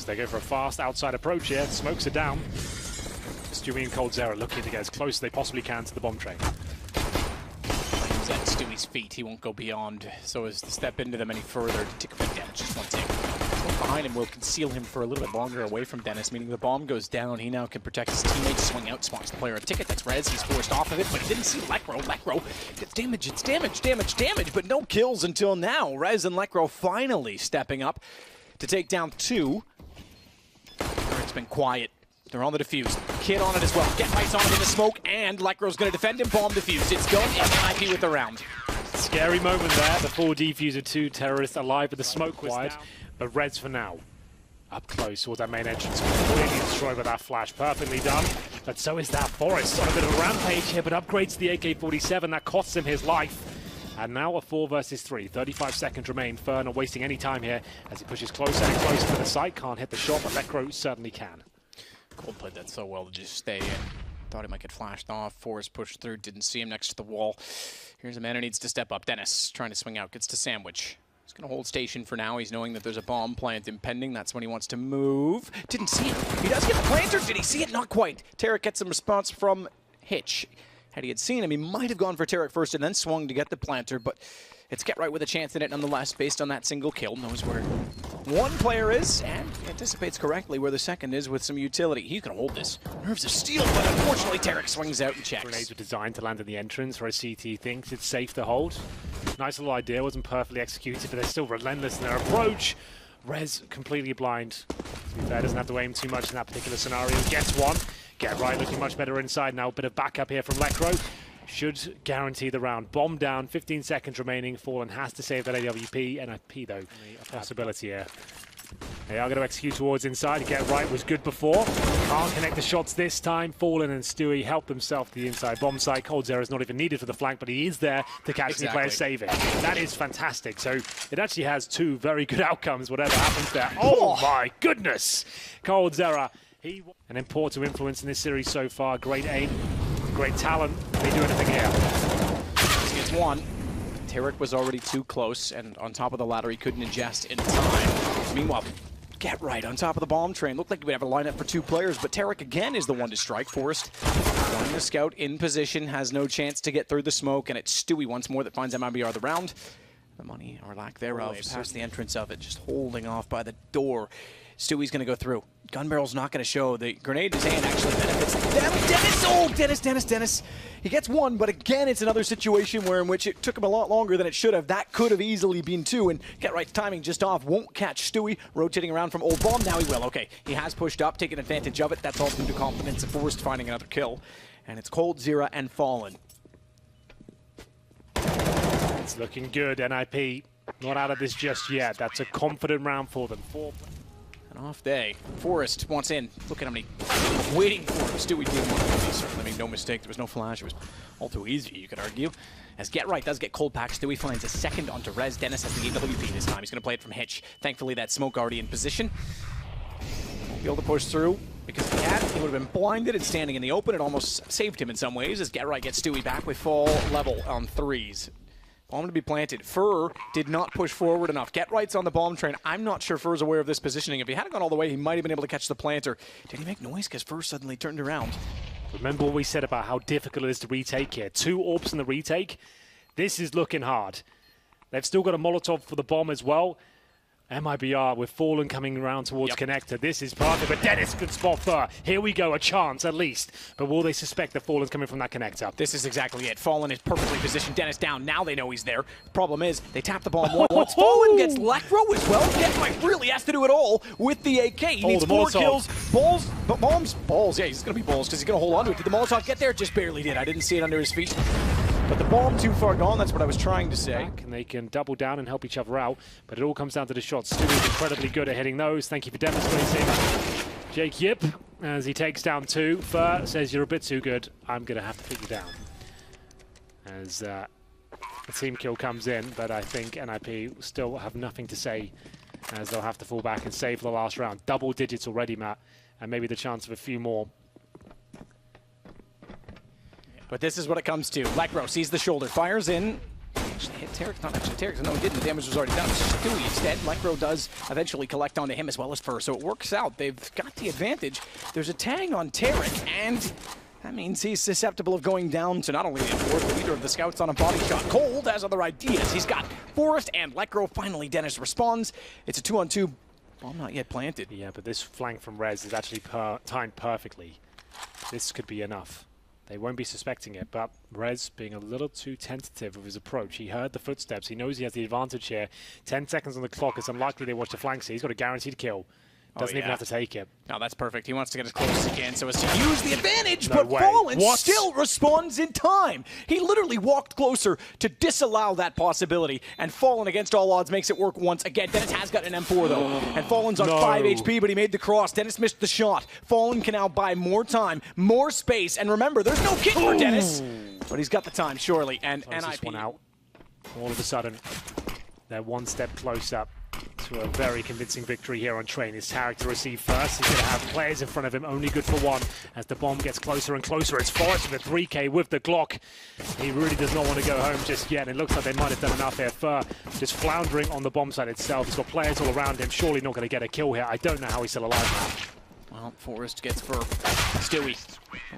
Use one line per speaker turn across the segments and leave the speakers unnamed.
as they go for a fast outside approach here. Smokes are down. Stewie and coldzera looking to get as close as they possibly can to the bomb train.
He's at Stewie's feet. He won't go beyond, so as to step into them any further to take a bit damage. Just one tick. Behind him will conceal him for a little bit longer away from Dennis, meaning the bomb goes down. He now can protect his teammates, swing out, spawns the player a ticket. That's Rez. He's forced off of it, but he didn't see Lekro. Lekro gets damage. It's damage, but no kills until now. Rez and Lekro finally stepping up to take down 2. It's been quiet. They're on the defuse. Kid on it as well. Get Rights on it in the smoke, and Lekro's going to defend him. Bomb defused. It's going in. NiP with the round.
Scary moment there. The 4 defuser, 2 terrorists alive, but the smoke was wide. But Reds for now. Up close towards that main entrance. Completely destroyed with that flash. Perfectly done. But so is that Forest. On a bit of a rampage here, but upgrades to the AK-47. That costs him his life. And now a 4 versus 3. 35 seconds remain. Fer not wasting any time here as he pushes closer and closer to the site. Can't hit the shot, but Lekro certainly can.
Cold played that so well to just stay in. Thought he might get flashed off. Forrest pushed through, didn't see him next to the wall. Here's a man who needs to step up. Dennis trying to swing out, gets to Sandwich. He's going to hold station for now. He's knowing that there's a bomb plant impending. That's when he wants to move. Didn't see it. He does get the planter. Did he see it? Not quite. Tarek gets some response from Hitch. Had he had seen him, he might have gone for Tarek first and then swung to get the planter, but it's Get Right with a chance in it nonetheless based on that single kill. Knows where one player is and anticipates correctly where the second is with some utility. He's going to hold this. Nerves of steel, but unfortunately Tarek swings out and checks.
Grenades were designed to land in the entrance where CT thinks it's safe to hold. Nice little idea, wasn't perfectly executed, but they're still relentless in their approach. Rez completely blind. To be fair, doesn't have to aim too much in that particular scenario. Gets one. Get Right looking much better inside now. Bit of backup here from Lekro. Should guarantee the round. Bomb down, 15 seconds remaining. Fallen has to save that AWP. NiP though, a possibility here. They are going to execute towards inside. Get Right was good before. Can't connect the shots this time. Fallen and Stewie help themselves to the inside bomb site. coldzera is not even needed for the flank, but he is there to catch the player saving. That is fantastic. So it actually has 2 very good outcomes, whatever happens there. Oh my goodness! coldzera, an important influence in this series so far. Great aim, great talent. Can he do anything here?
He gets one. Tarek was already too close, and on top of the ladder, he couldn't ingest in time. Meanwhile, Get Right on top of the bomb train. Looked like we'd have a lineup for 2 players, but Tarek again is the one to strike. Forrest, wanting the scout in position, has no chance to get through the smoke, and it's Stewie once more that finds MiBR the round. The money, or lack thereof, past the entrance of it, just holding off by the door. Stewie's going to go through. Gun barrel's not going to show. The grenade in his hand actually benefits them. Dennis! Oh, Dennis! He gets one, but again, it's another situation where in which it took him a lot longer than it should have. That could have easily been 2, and Get Right's timing just off. Won't catch Stewie. Rotating around from Old Bomb. Now he will. Okay, he has pushed up, taken advantage of it. That's all due to confidence of Forrest finding another kill. And it's coldzera and Fallen.
It's looking good. NiP not out of this just yet. That's a confident round for them.
An off day. Forrest wants in. Look at him. Waiting for him. Stewie doing one. He certainly made no mistake. There was no flash. It was all too easy, you could argue. As Get Right does get cold packed, Stewie finds a second onto Rez. Dennis has the AWP this time. He's going to play it from Hitch. Thankfully, that smoke already in position. Won't be able to push through because if he had, he would have been blinded and standing in the open. It almost saved him in some ways as Get Right gets Stewie back with full level on 3s. Bomb to be planted. Fer did not push forward enough. Get Right's on the bomb train. I'm not sure Fer's aware of this positioning. If he hadn't gone all the way, he might have been able to catch the planter. Did he make noise? Because Fer suddenly turned around.
Remember what we said about how difficult it is to retake here. 2 orbs in the retake. This is looking hard. They've still got a Molotov for the bomb as well. MiBR with Fallen coming around towards connector. This is perfect, but Dennis could spot Fer. Here we go, a chance at least. But will they suspect that Fallen's coming from that connector?
This is exactly it. Fallen is perfectly positioned. Dennis down. Now they know he's there. The problem is they tap the bomb once. Fallen gets Lekro as well. Get Right really has to do it all with the AK. He needs 4 kills. Balls, but bombs. Balls. Yeah, he's going to be balls because he's going to hold on to it. Did the Molotov get there? Just barely did. I didn't see it under his feet. But the bomb too far gone, that's what I was trying to say.
And they can double down and help each other out, but it all comes down to the shots. Stewie's incredibly good at hitting those. Thank you for demonstrating. Jake Yip, as he takes down 2. Fer says, you're a bit too good. I'm going to have to put you down. As a team kill comes in, but I think NiP still have nothing to say as they'll have to fall back and save the last round. Double digits already, Matt, and maybe the chance of a few more.
But this is what it comes to. Lekro sees the shoulder, fires in. actually hit Tarek. Not actually Tarek. No, he didn't. The damage was already done. Stewie instead. Lecro does eventually collect onto him as well as Fur, so it works out. They've got the advantage. There's a tag on Tarek, and that means he's susceptible of going down to not only the fourth, but leader of the scouts on a body shot. Cold has other ideas. He's got Forrest and Lecro. Finally, Dennis responds. It's a 2-on-2. Bomb not yet planted.
Yeah, but this flank from Rez is actually timed perfectly. This could be enough. They won't be suspecting it, but Rez being a little too tentative with his approach. He heard the footsteps. He knows he has the advantage here. 10 seconds on the clock. It's unlikely they watch the flank, so he's got a guaranteed kill. Doesn't even have to take it.
No, that's perfect. He wants to get as close as he can so as to use the advantage,
No
but
way.
Fallen still responds in time. He literally walked closer to disallow that possibility, and Fallen, against all odds, makes it work once again. Dennis has got an M4, though, and Fallen's on 5 HP, but he made the cross. Dennis missed the shot. Fallen can now buy more time, more space, and remember, there's no kit for Dennis, but he's got the time, surely, and
NiP one out. All of a sudden, they're one step closer to a very convincing victory here on Train. It's Tarek to receive first. He's going to have players in front of him, only good for one. As the bomb gets closer and closer, it's Forrest with a 3K with the Glock. He really does not want to go home just yet. It looks like they might have done enough here. Fur just floundering on the bomb site itself. He's got players all around him. Surely not going to get a kill here. I don't know how he's still alive now.
Well, Forrest gets for Stewie.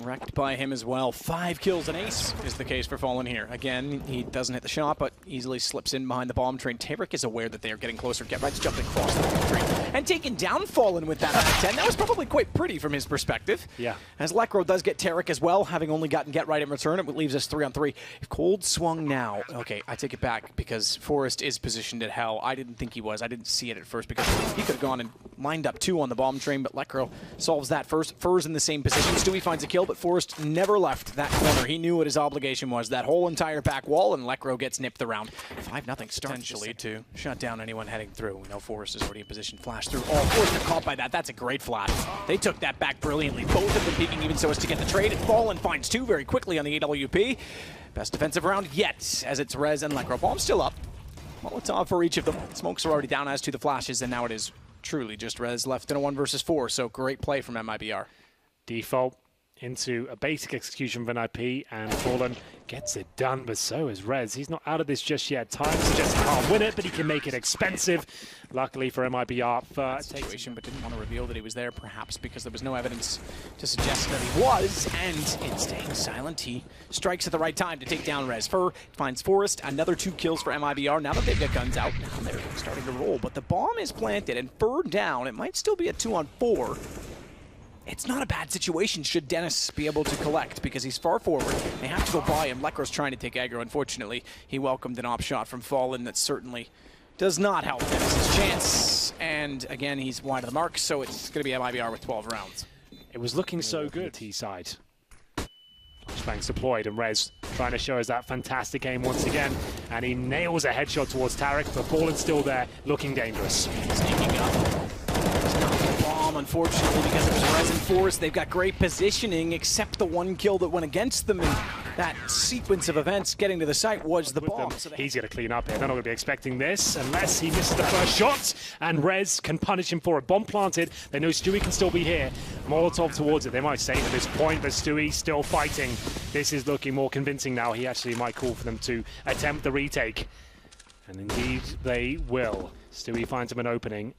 Wrecked by him as well. 5 kills and ace is the case for Fallen here. Again, he doesn't hit the shot, but easily slips in behind the bomb train. Tarek is aware that they are getting closer. Get Right's jumping across the bomb train and taking down Fallen with that out of 10. That was probably quite pretty from his perspective.
Yeah.
As Lecro does get Tarek as well, having only gotten Get Right in return, it leaves us 3-on-3. If Cold swung now, okay, I take it back because Forrest is positioned at hell. I didn't think he was. I didn't see it at first because he could have gone and lined up 2 on the bomb train, but Lecro solves that first. Fur's in the same position. Stewie finds a kill, but Forrest never left that corner. He knew what his obligation was. That whole entire back wall, and Lecro gets nipped around. 5-0 start. Potentially to shut down anyone heading through. We know Forrest is already in position. Flash through. Oh, Forrest got caught by that. That's a great flash. They took that back brilliantly. Both of them peeking even so as to get the trade. And Fallen finds 2 very quickly on the AWP. Best defensive round yet, as it's Rez and Lecro. Bomb still up. Molotov for each of them. Smokes are already down as to the flashes, and now it is truly just Rez left in a 1 versus 4. So great play from MiBR.
Default into a basic execution of NiP, and Fallen gets it done, but so is Rez. He's not out of this just yet. Time suggests he can't win it, but he can make it expensive. Luckily for MiBR,
situation, but didn't want to reveal that he was there, perhaps because there was no evidence to suggest that he was, and in staying silent, he strikes at the right time to take down Rez. Fur finds Forrest, another 2 kills for MiBR. Now that they've got guns out, now they're starting to roll, but the bomb is planted, and Fur down. It might still be a 2-on-4. It's not a bad situation should Dennis be able to collect because he's far forward. They have to go by him. Lecro's trying to take aggro. Unfortunately, he welcomed an op shot from Fallen that certainly does not help Dennis's chance. And again, he's wide of the mark, so it's going to be MiBR with 12 rounds.
It was looking so good, T-side. Flashbangs deployed, and Rez trying to show us that fantastic aim once again. And he nails a headshot towards Tarek, but Fallen's still there, looking dangerous.
Sneaking up. Unfortunately, because it was Rez and Forrest, they've got great positioning, except the 1 kill that went against them. And that sequence of events getting to the site was the bomb. So
he's going to clean up here. They're not going to be expecting this unless he misses the first shot. And Rez can punish him for it. Bomb planted. They know Stewie can still be here. Molotov towards it. They might save at this point, but Stewie still fighting. This is looking more convincing now. He actually might call for them to attempt the retake. And indeed, they will. Stewie finds him an opening.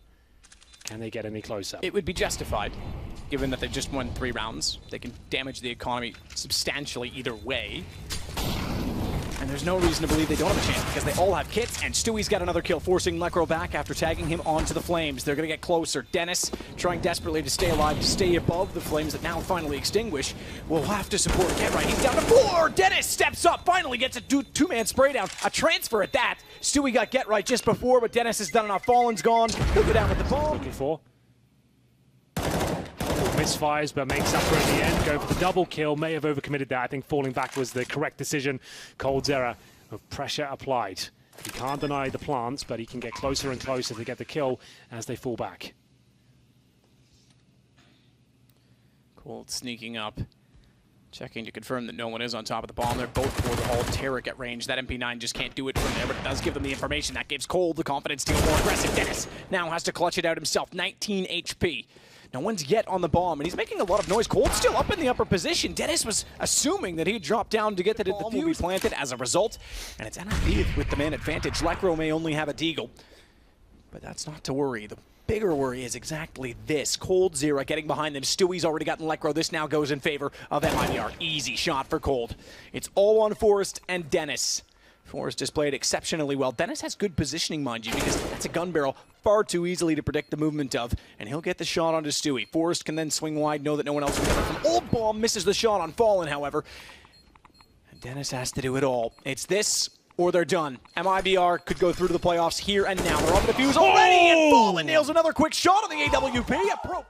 Can they get any closer?
It would be justified, given that they've just won 3 rounds. They can damage the economy substantially either way. And there's no reason to believe they don't have a chance because they all have kits, and Stewie's got another kill, forcing Lecro back after tagging him onto the flames. They're going to get closer. Dennis, trying desperately to stay alive, to stay above the flames that now finally extinguish, will have to support Get Right. He's down to 4! Dennis steps up, finally gets a 2-man spray down. A transfer at that. Stewie got Get Right just before, but Dennis has done enough. Fallen's gone. He'll go down with the bomb.
Looking for. Misfires, but makes up for it in the end. Go for the double kill. May have overcommitted that. I think falling back was the correct decision. Cold's error of pressure applied. He can't deny the plants, but he can get closer and closer to get the kill as they fall back.
Cold sneaking up. Checking to confirm that no one is on top of the bomb. They're both toward the hall. Tarek at range. That MP9 just can't do it from there, but it does give them the information. That gives Cold the confidence to be more aggressive. Dennis now has to clutch it out himself. 19 HP. No one's yet on the bomb, and he's making a lot of noise. Cold still up in the upper position. Dennis was assuming that he'd drop down to get that the bomb will be planted as a result, and it's NiP with the man advantage. Lekro may only have a deagle, but that's not to worry. The bigger worry is exactly this. Cold Zera getting behind them. Stewie's already gotten Lekro. This now goes in favor of MiBR. Easy shot for Cold. It's all on Forrest and Dennis. Forrest displayed exceptionally well. Dennis has good positioning, mind you, because that's a gun barrel far too easily to predict the movement of, and he'll get the shot onto Stewie. Forrest can then swing wide, know that no one else will get it from Old Bomb. Misses the shot on Fallen, however. And Dennis has to do it all. It's this or they're done. MiBR could go through to the playoffs here and now. They're on the fuse already, and Fallen nails another quick shot on the AWP.